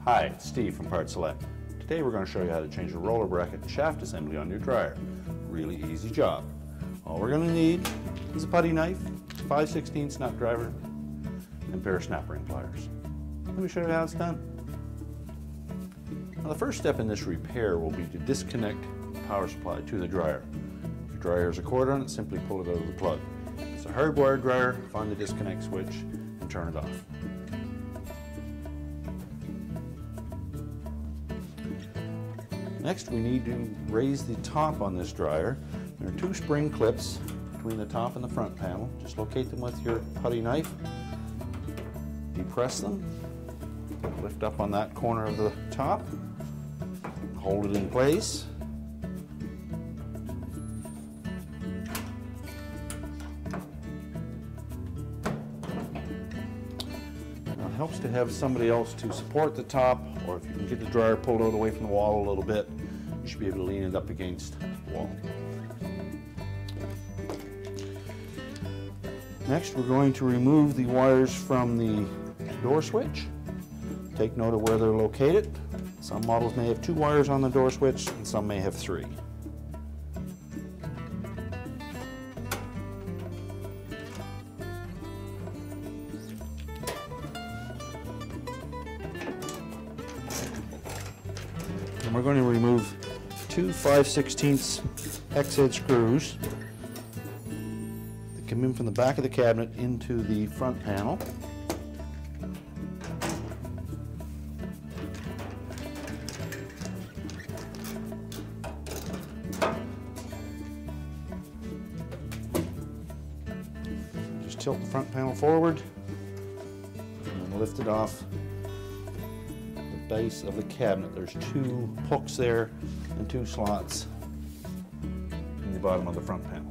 Hi, it's Steve from PartSelect. Today we're going to show you how to change the roller bracket and shaft assembly on your dryer. Really easy job. All we're going to need is a putty knife, 5/16 snap driver, and a pair of snap ring pliers. Let me show you how it's done. Now, the first step in this repair will be to disconnect the power supply to the dryer. If your dryer has a cord on it, simply pull it out of the plug. If it's a hardwired dryer, find the disconnect switch and turn it off. Next, we need to raise the top on this dryer. There are two spring clips between the top and the front panel. Just locate them with your putty knife, depress them, lift up on that corner of the top, hold it in place. Now, it helps to have somebody else to support the top, or if you can get the dryer pulled out away from the wall a little bit, you should be able to lean it up against the wall. Next, we're going to remove the wires from the door switch. Take note of where they're located. Some models may have 2 wires on the door switch, and some may have 3. And we're going to remove 2 5/16 hex-head screws that come in from the back of the cabinet into the front panel. Just tilt the front panel forward and lift it off the base of the cabinet. There's 2 hooks there and 2 slots in the bottom of the front panel.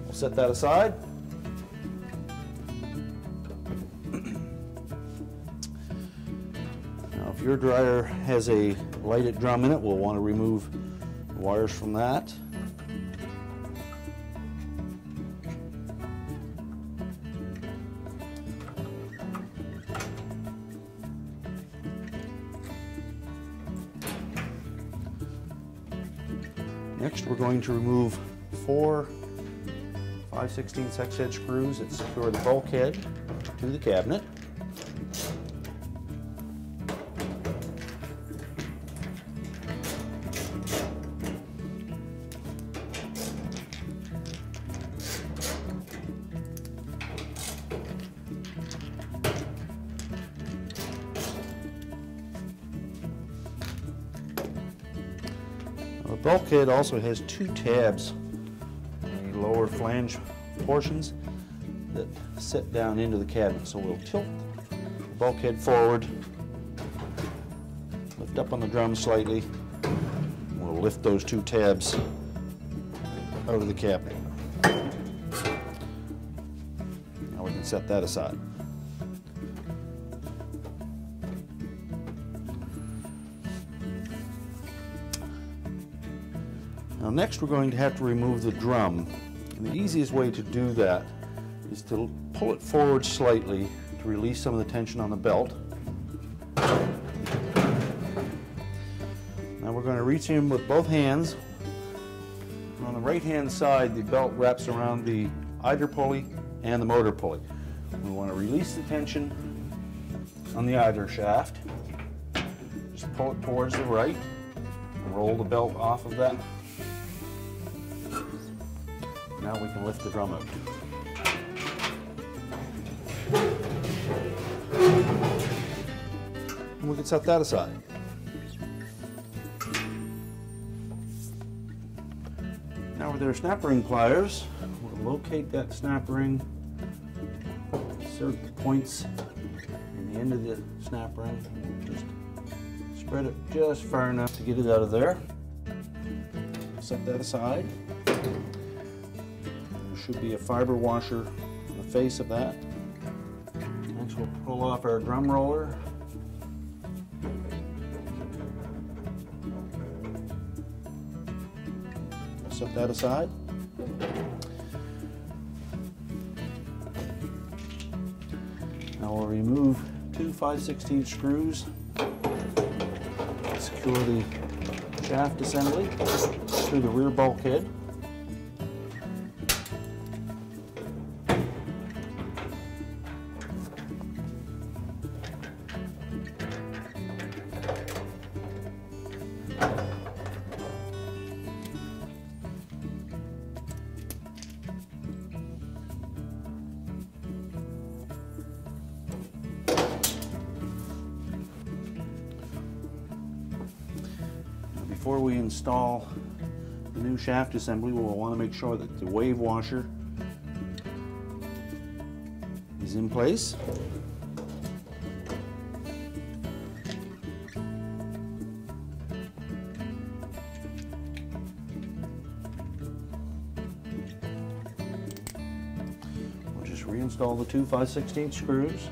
We'll set that aside. Now, if your dryer has a lighted drum in it, we'll want to remove the wires from that. Next, we're going to remove 4 5/16 hex-head screws that secure the bulkhead to the cabinet. The bulkhead also has 2 tabs in the lower flange portions that sit down into the cabinet. So we'll tilt the bulkhead forward, lift up on the drum slightly, and we'll lift those 2 tabs out of the cabinet. Now we can set that aside. Now next we're going to have to remove the drum. And the easiest way to do that is to pull it forward slightly to release some of the tension on the belt. Now we're going to reach in with both hands. On the right hand side, the belt wraps around the idler pulley and the motor pulley. We want to release the tension on the idler shaft. Just pull it towards the right and roll the belt off of that. Now we can lift the drum out. And we can set that aside. Now with our snap ring pliers, we'll locate that snap ring, insert the points in the end of the snap ring, and we'll just spread it just far enough to get it out of there. Set that aside. Should be a fiber washer on the face of that. Next we'll pull off our drum roller. We'll set that aside. Now we'll remove two 5/16 screws secure the shaft assembly through the rear bulkhead. Before we install the new shaft assembly, we'll want to make sure that the wave washer is in place. We'll just reinstall the two 5/16 screws.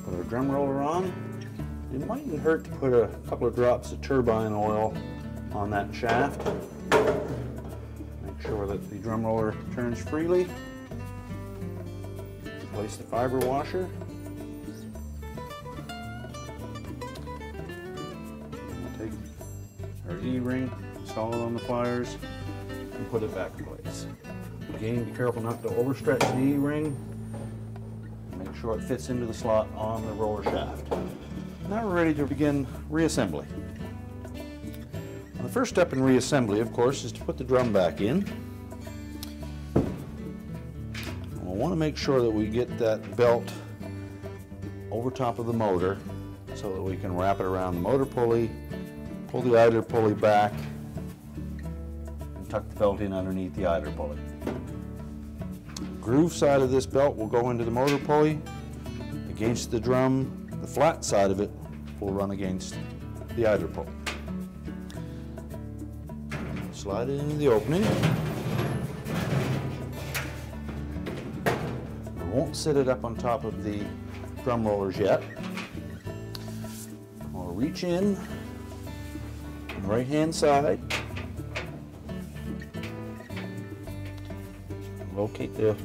Put our drum roller on. It mightn't hurt to put a couple of drops of turbine oil on that shaft. Make sure that the drum roller turns freely. Place the fiber washer. We'll take our E-ring, install it on the pliers, and put it back in place. Again, be careful not to overstretch the E-ring. Make sure it fits into the slot on the roller shaft. Now we're ready to begin reassembly. Now the first step in reassembly, of course, is to put the drum back in. We'll want to make sure that we get that belt over top of the motor so that we can wrap it around the motor pulley, pull the idler pulley back, and tuck the belt in underneath the idler pulley. Groove side of this belt will go into the motor pulley against the drum. The flat side of it will run against the idler pulley. Slide it into the opening. We won't sit it up on top of the drum rollers yet. We'll reach in on the right hand side. Locate the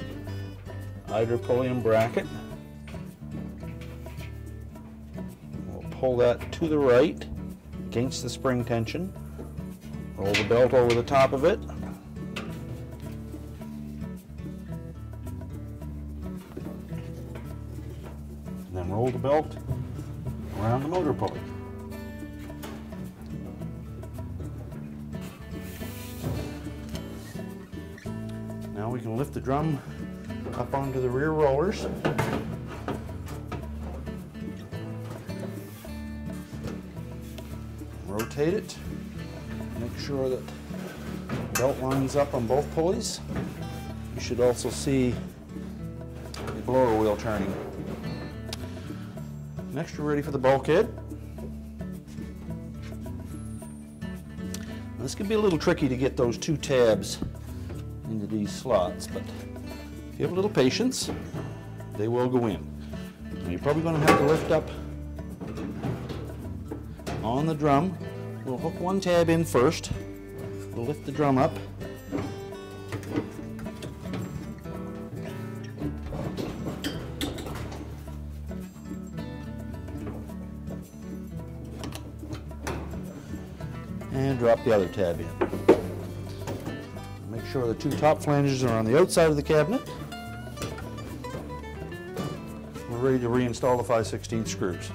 idler pulley and bracket. We'll pull that to the right against the spring tension. Roll the belt over the top of it. And then roll the belt around the motor pulley. Now we can lift the drum up onto the rear rollers. Rotate it. Make sure that the belt lines up on both pulleys. You should also see the blower wheel turning. Next, we're ready for the bulkhead. Now, this can be a little tricky to get those two tabs into these slots, but if you have a little patience, they will go in. Now, you're probably going to have to lift up on the drum. We'll hook one tab in first. We'll lift the drum up. And drop the other tab in. Make sure the two top flanges are on the outside of the cabinet. We're ready to reinstall the 5/16 screws.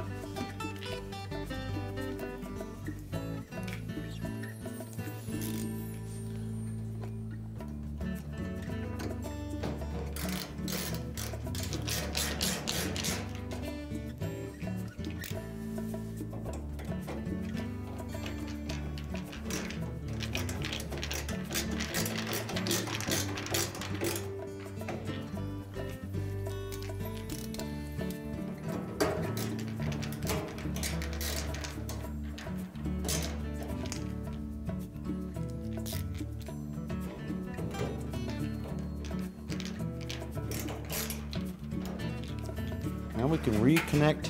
Now we can reconnect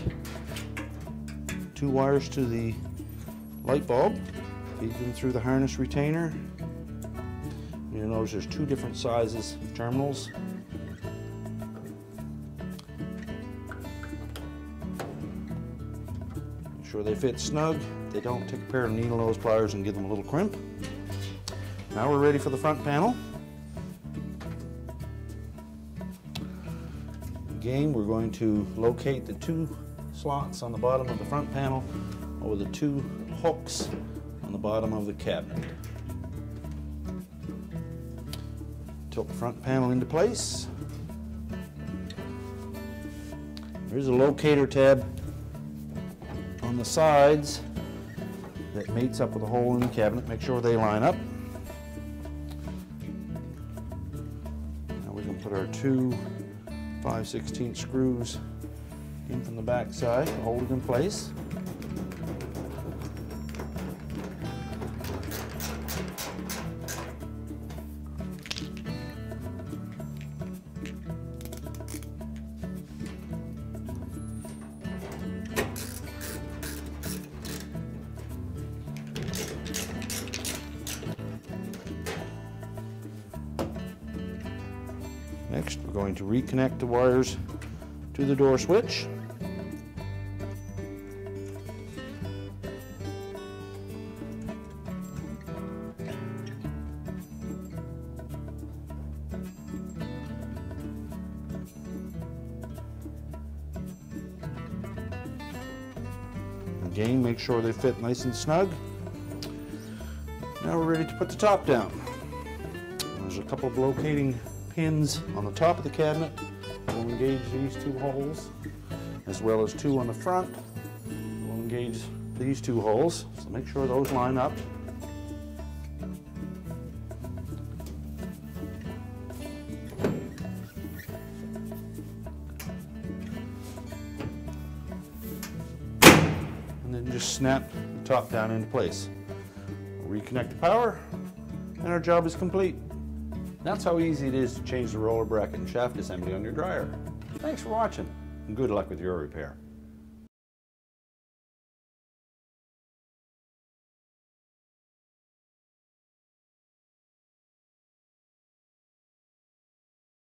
2 wires to the light bulb, feed them through the harness retainer. You'll notice there's 2 different sizes of terminals. Make sure they fit snug. If they don't, take a pair of needle nose pliers and give them a little crimp. Now we're ready for the front panel. Again, we're going to locate the 2 slots on the bottom of the front panel over the 2 hooks on the bottom of the cabinet. Tilt the front panel into place. There's a locator tab on the sides that mates up with a hole in the cabinet. Make sure they line up. Now we can put our 2 5/16 screws in from the back side to hold it in place. Next, we're going to reconnect the wires to the door switch. Again, make sure they fit nice and snug. Now we're ready to put the top down. There's a couple of locating pins on the top of the cabinet. We'll engage these 2 holes, as well as 2 on the front. We'll engage these 2 holes, so make sure those line up. And then just snap the top down into place. We'll reconnect the power, and our job is complete. That's how easy it is to change the roller bracket and shaft assembly on your dryer. Thanks for watching, and good luck with your repair.